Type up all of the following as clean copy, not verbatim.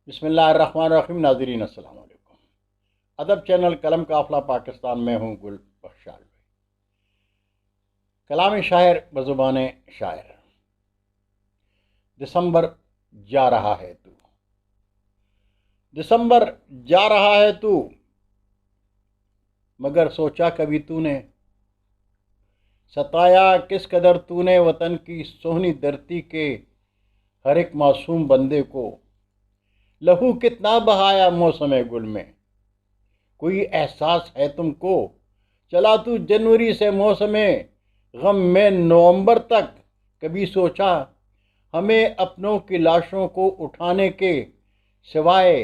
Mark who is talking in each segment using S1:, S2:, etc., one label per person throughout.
S1: بسم اللہ الرحمن الرحیم۔ ناظرین السلام علیکم۔ ادب چینل قلم قافلہ پاکستان میں ہوں گل بخشال بھائی۔ کلام شاعر بزبان شاعر۔ دسمبر جا رہا ہے تو، دسمبر جا رہا ہے تو، مگر سوچا کبھی تو نے، ستایا کس قدر تو نے وطن کی سونی دھرتی کے ہر ایک معصوم بندے کو، لہو کتنا بہایا موسم گل میں، کوئی احساس ہے تم کو؟ چلا تو جنوری سے موسم غم میں نومبر تک، کبھی سوچا ہمیں اپنوں کی لاشوں کو اٹھانے کے سوائے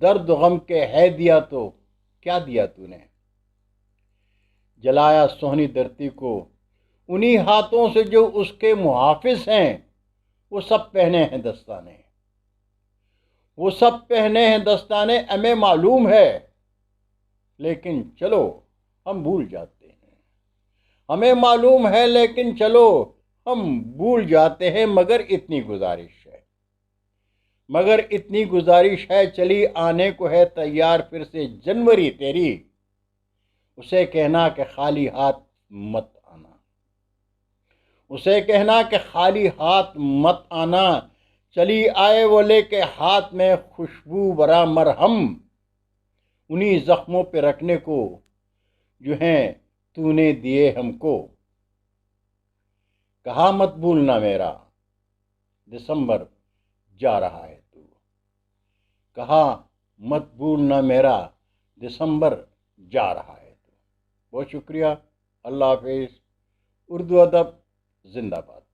S1: درد غم کے ہے دیا تو کیا دیا تو نے؟ جلایا سونی دھرتی کو انہی ہاتھوں سے جو اس کے محافظ ہیں، وہ سب پہنے ہیں دستانے، وہ سب پہنے ہیں دستانے، ہمیں معلوم ہے لیکن چلو ہم بھول جاتے ہیں، ہمیں معلوم ہے لیکن چلو ہم بھول جاتے ہیں، مگر اتنی گزارش ہے چلی آنے کو ہے تیار پھر سے جنوری تیری، اسے کہنا کہ خالی ہاتھ مت آنا، اسے کہنا کہ خالی ہاتھ مت آنا، چلی آئے وہ لے کے ہاتھ میں خوشبو برا مرہم، انہی زخموں پہ رکھنے کو جو ہیں تو نے دیے ہم کو، کہا مت بھولنا میرا دسمبر جا رہا ہے تو، کہا مت بھولنا میرا دسمبر جا رہا ہے تو۔ بہت شکریہ، اللہ حافظ۔ اردو ادب زندہ باد۔